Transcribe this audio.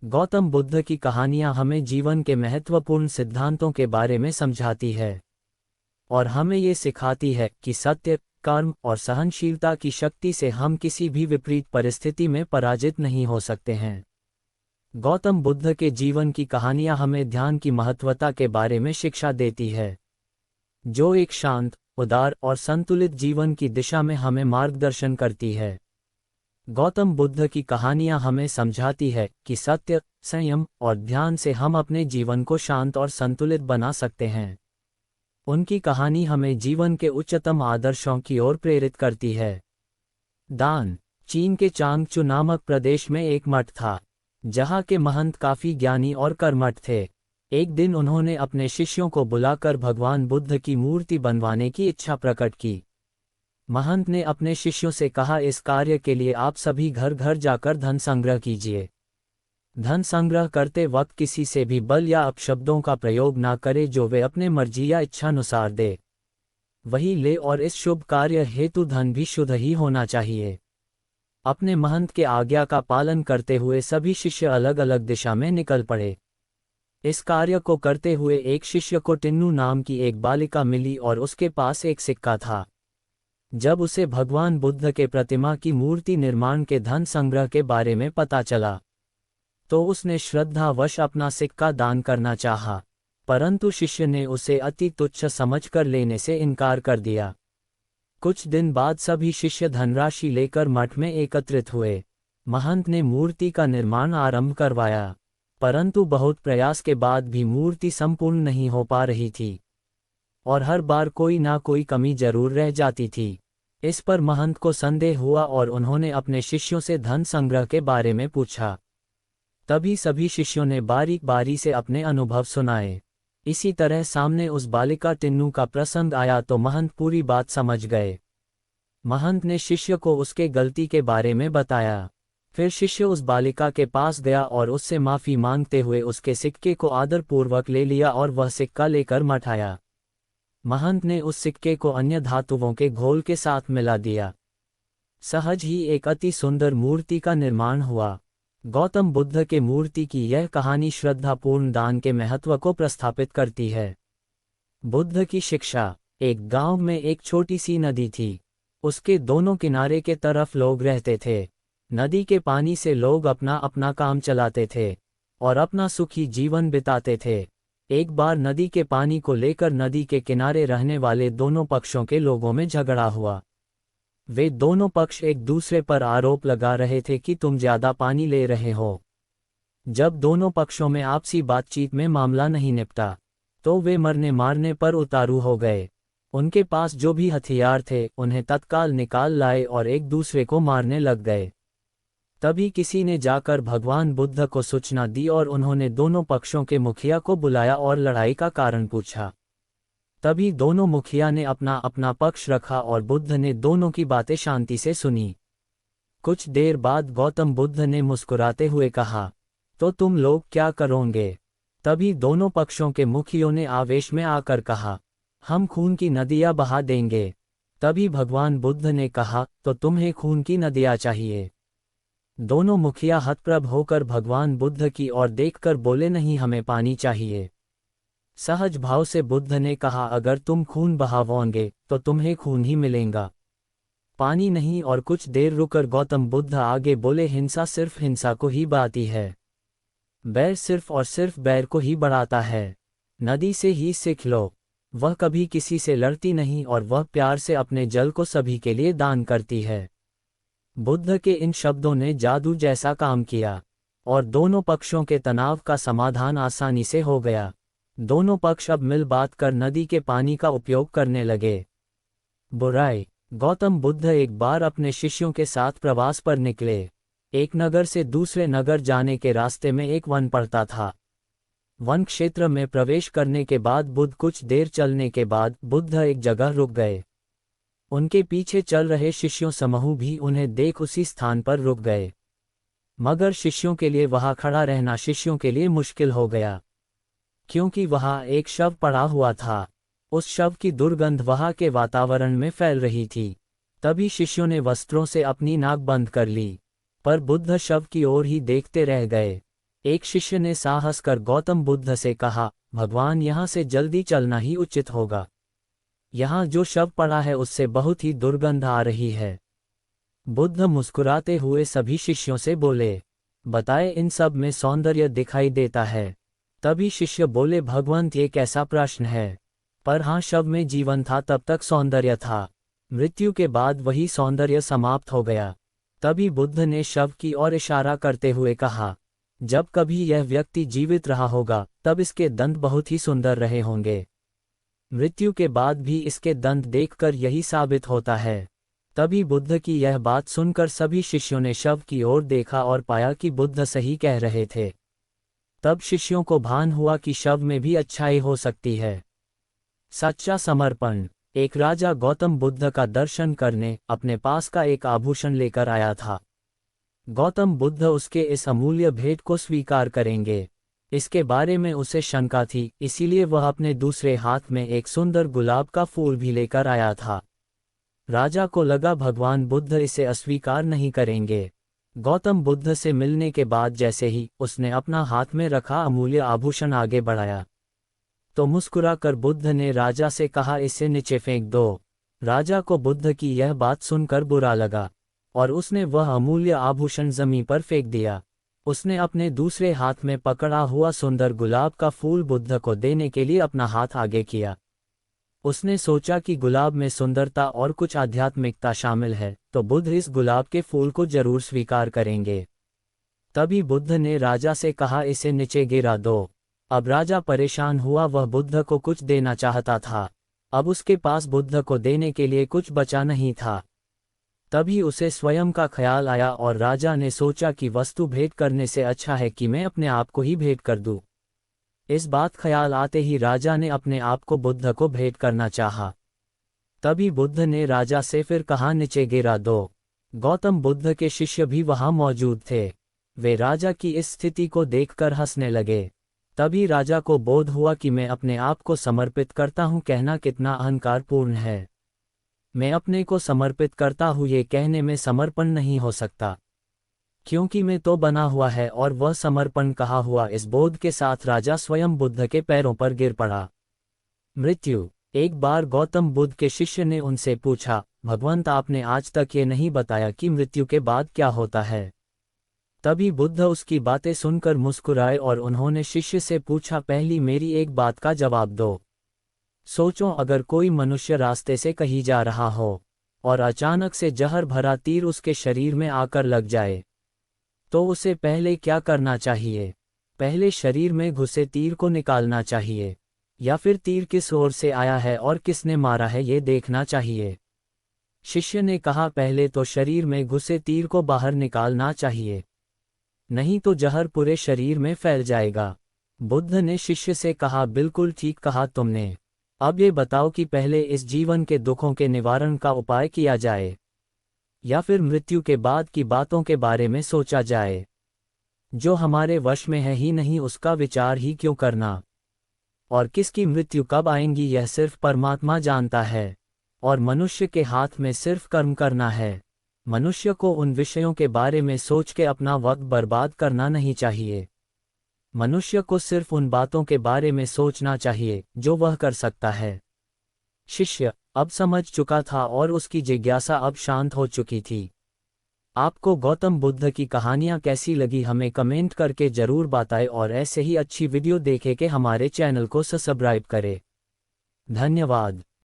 गौतम बुद्ध की कहानियां हमें जीवन के महत्वपूर्ण सिद्धांतों के बारे में समझाती है और हमें ये सिखाती है कि सत्य, कर्म और सहनशीलता की शक्ति से हम किसी भी विपरीत परिस्थिति में पराजित नहीं हो सकते हैं। गौतम बुद्ध के जीवन की कहानियां हमें ध्यान की महत्वता के बारे में शिक्षा देती है, जो एक शांत, उदार और संतुलित जीवन की दिशा में हमें मार्गदर्शन करती है। गौतम बुद्ध की कहानियां हमें समझाती है कि सत्य, संयम और ध्यान से हम अपने जीवन को शांत और संतुलित बना सकते हैं। उनकी कहानी हमें जीवन के उच्चतम आदर्शों की ओर प्रेरित करती है। दान। चीन के चांगचू नामक प्रदेश में एक मठ था, जहाँ के महंत काफी ज्ञानी और कर्मठ थे। एक दिन उन्होंने अपने शिष्यों को बुलाकर भगवान बुद्ध की मूर्ति बनवाने की इच्छा प्रकट की। महंत ने अपने शिष्यों से कहा, इस कार्य के लिए आप सभी घर घर जाकर धन संग्रह कीजिए। धन संग्रह करते वक्त किसी से भी बल या अपशब्दों का प्रयोग ना करे जो वे अपने मर्जी या इच्छानुसार दे, वही ले, और इस शुभ कार्य हेतु धन भी शुद्ध ही होना चाहिए। अपने महंत के आज्ञा का पालन करते हुए सभी शिष्य अलग अलग दिशा में निकल पड़े। इस कार्य को करते हुए एक शिष्य को टिन्नू नाम की एक बालिका मिली और उसके पास एक सिक्का था। जब उसे भगवान बुद्ध के प्रतिमा की मूर्ति निर्माण के धन संग्रह के बारे में पता चला, तो उसने श्रद्धावश अपना सिक्का दान करना चाहा, परंतु शिष्य ने उसे अति तुच्छ समझकर लेने से इनकार कर दिया। कुछ दिन बाद सभी शिष्य धनराशि लेकर मठ में एकत्रित हुए। महंत ने मूर्ति का निर्माण आरंभ करवाया, परंतु बहुत प्रयास के बाद भी मूर्ति संपूर्ण नहीं हो पा रही थी और हर बार कोई ना कोई कमी जरूर रह जाती थी। इस पर महंत को संदेह हुआ और उन्होंने अपने शिष्यों से धन संग्रह के बारे में पूछा। तभी सभी शिष्यों ने बारी बारी से अपने अनुभव सुनाए। इसी तरह सामने उस बालिका टिन्नू का प्रसंग आया तो महंत पूरी बात समझ गए। महंत ने शिष्य को उसके गलती के बारे में बताया। फिर शिष्य उस बालिका के पास गया और उससे माफी मांगते हुए उसके सिक्के को आदरपूर्वक ले लिया और वह सिक्का लेकर मठ आया। महंत ने उस सिक्के को अन्य धातुओं के घोल के साथ मिला दिया। सहज ही एक अति सुंदर मूर्ति का निर्माण हुआ। गौतम बुद्ध के मूर्ति की यह कहानी श्रद्धापूर्ण दान के महत्व को प्रस्थापित करती है। बुद्ध की शिक्षा। एक गांव में एक छोटी सी नदी थी। उसके दोनों किनारे के तरफ लोग रहते थे। नदी के पानी से लोग अपना अपना काम चलाते थे और अपना सुखी जीवन बिताते थे। एक बार नदी के पानी को लेकर नदी के किनारे रहने वाले दोनों पक्षों के लोगों में झगड़ा हुआ। वे दोनों पक्ष एक दूसरे पर आरोप लगा रहे थे कि तुम ज्यादा पानी ले रहे हो। जब दोनों पक्षों में आपसी बातचीत में मामला नहीं निपटा, तो वे मरने मारने पर उतारू हो गए। उनके पास जो भी हथियार थे उन्हें तत्काल निकाल लाए और एक दूसरे को मारने लग गए। तभी किसी ने जाकर भगवान बुद्ध को सूचना दी और उन्होंने दोनों पक्षों के मुखिया को बुलाया और लड़ाई का कारण पूछा। तभी दोनों मुखिया ने अपना अपना पक्ष रखा और बुद्ध ने दोनों की बातें शांति से सुनी। कुछ देर बाद गौतम बुद्ध ने मुस्कुराते हुए कहा, तो तुम लोग क्या करोगे? तभी दोनों पक्षों के मुखियों ने आवेश में आकर कहा, हम खून की नदियां बहा देंगे। तभी भगवान बुद्ध ने कहा, तो तुम्हें खून की नदियां चाहिए? दोनों मुखिया हतप्रभ होकर भगवान बुद्ध की ओर देखकर बोले, नहीं, हमें पानी चाहिए। सहज भाव से बुद्ध ने कहा, अगर तुम खून बहाओगे तो तुम्हें खून ही मिलेगा, पानी नहीं। और कुछ देर रुकर गौतम बुद्ध आगे बोले, हिंसा सिर्फ हिंसा को ही बढ़ाती है, बैर सिर्फ और सिर्फ बैर को ही बढ़ाता है। नदी से ही सीख लो, वह कभी किसी से लड़ती नहीं और वह प्यार से अपने जल को सभी के लिए दान करती है। बुद्ध के इन शब्दों ने जादू जैसा काम किया और दोनों पक्षों के तनाव का समाधान आसानी से हो गया। दोनों पक्ष अब मिल बात कर नदी के पानी का उपयोग करने लगे। बुराई। गौतम बुद्ध एक बार अपने शिष्यों के साथ प्रवास पर निकले। एक नगर से दूसरे नगर जाने के रास्ते में एक वन पड़ता था। वन क्षेत्र में प्रवेश करने के बाद कुछ देर चलने के बाद बुद्ध एक जगह रुक गए। उनके पीछे चल रहे शिष्यों समूह भी उन्हें देख उसी स्थान पर रुक गए, मगर शिष्यों के लिए वहां खड़ा रहना शिष्यों के लिए मुश्किल हो गया, क्योंकि वहां एक शव पड़ा हुआ था। उस शव की दुर्गंध वहां के वातावरण में फैल रही थी। तभी शिष्यों ने वस्त्रों से अपनी नाक बंद कर ली, पर बुद्ध शव की ओर ही देखते रह गए। एक शिष्य ने साहस कर गौतम बुद्ध से कहा, भगवान, यहाँ से जल्दी चलना ही उचित होगा। यहाँ जो शव पड़ा है उससे बहुत ही दुर्गंध आ रही है। बुद्ध मुस्कुराते हुए सभी शिष्यों से बोले, बताए, इन सब में सौंदर्य दिखाई देता है। तभी शिष्य बोले, भगवंत, ये कैसा प्रश्न है। पर हाँ, शव में जीवन था तब तक सौंदर्य था, मृत्यु के बाद वही सौंदर्य समाप्त हो गया। तभी बुद्ध ने शव की ओर इशारा करते हुए कहा, जब कभी यह व्यक्ति जीवित रहा होगा तब इसके दंत बहुत ही सुंदर रहे होंगे। मृत्यु के बाद भी इसके दंत देखकर यही साबित होता है। तभी बुद्ध की यह बात सुनकर सभी शिष्यों ने शव की ओर देखा और पाया कि बुद्ध सही कह रहे थे। तब शिष्यों को भान हुआ कि शव में भी अच्छाई हो सकती है। सच्चा समर्पण। एक राजा गौतम बुद्ध का दर्शन करने अपने पास का एक आभूषण लेकर आया था। गौतम बुद्ध उसके इस अमूल्य भेंट को स्वीकार करेंगे, इसके बारे में उसे शंका थी, इसीलिए वह अपने दूसरे हाथ में एक सुंदर गुलाब का फूल भी लेकर आया था। राजा को लगा भगवान बुद्ध इसे अस्वीकार नहीं करेंगे। गौतम बुद्ध से मिलने के बाद जैसे ही उसने अपना हाथ में रखा अमूल्य आभूषण आगे बढ़ाया तो मुस्कुराकर बुद्ध ने राजा से कहा, इसे नीचे फेंक दो। राजा को बुद्ध की यह बात सुनकर बुरा लगा और उसने वह अमूल्य आभूषण जमीन पर फेंक दिया। उसने अपने दूसरे हाथ में पकड़ा हुआ सुंदर गुलाब का फूल बुद्ध को देने के लिए अपना हाथ आगे किया। उसने सोचा कि गुलाब में सुंदरता और कुछ आध्यात्मिकता शामिल है, तो बुद्ध इस गुलाब के फूल को जरूर स्वीकार करेंगे। तभी बुद्ध ने राजा से कहा, इसे नीचे गिरा दो। अब राजा परेशान हुआ, वह बुद्ध को कुछ देना चाहता था, अब उसके पास बुद्ध को देने के लिए कुछ बचा नहीं था। तभी उसे स्वयं का ख्याल आया और राजा ने सोचा कि वस्तु भेंट करने से अच्छा है कि मैं अपने आप को ही भेंट कर दूं। इस बात ख्याल आते ही राजा ने अपने आप को बुद्ध को भेंट करना चाहा। तभी बुद्ध ने राजा से फिर कहा, नीचे गिरा दो। गौतम बुद्ध के शिष्य भी वहां मौजूद थे। वे राजा की इस स्थिति को देखकर हंसने लगे। तभी राजा को बोध हुआ कि मैं अपने आप को समर्पित करता हूं कहना कितना अहंकारपूर्ण है। मैं अपने को समर्पित करता हूं ये कहने में समर्पण नहीं हो सकता, क्योंकि मैं तो बना हुआ है और वह समर्पण कहा हुआ। इस बोध के साथ राजा स्वयं बुद्ध के पैरों पर गिर पड़ा। मृत्यु। एक बार गौतम बुद्ध के शिष्य ने उनसे पूछा, भगवंत, आपने आज तक ये नहीं बताया कि मृत्यु के बाद क्या होता है। तभी बुद्ध उसकी बातें सुनकर मुस्कुराए और उन्होंने शिष्य से पूछा, पहली मेरी एक बात का जवाब दो। सोचो, अगर कोई मनुष्य रास्ते से कहीं जा रहा हो और अचानक से जहर भरा तीर उसके शरीर में आकर लग जाए, तो उसे पहले क्या करना चाहिए? पहले शरीर में घुसे तीर को निकालना चाहिए, या फिर तीर किस ओर से आया है और किसने मारा है ये देखना चाहिए? शिष्य ने कहा, पहले तो शरीर में घुसे तीर को बाहर निकालना चाहिए, नहीं तो जहर पूरे शरीर में फैल जाएगा। बुद्ध ने शिष्य से कहा, बिल्कुल ठीक कहा तुमने। अब ये बताओ कि पहले इस जीवन के दुखों के निवारण का उपाय किया जाए, या फिर मृत्यु के बाद की बातों के बारे में सोचा जाए? जो हमारे वश में है ही नहीं उसका विचार ही क्यों करना? और किसकी मृत्यु कब आएंगी यह सिर्फ परमात्मा जानता है, और मनुष्य के हाथ में सिर्फ कर्म करना है। मनुष्य को उन विषयों के बारे में सोच के अपना वक्त बर्बाद करना नहीं चाहिए। मनुष्य को सिर्फ उन बातों के बारे में सोचना चाहिए जो वह कर सकता है। शिष्य अब समझ चुका था और उसकी जिज्ञासा अब शांत हो चुकी थी। आपको गौतम बुद्ध की कहानियाँ कैसी लगी हमें कमेंट करके जरूर बताएं और ऐसे ही अच्छी वीडियो देखें कि हमारे चैनल को सब्सक्राइब करें। धन्यवाद।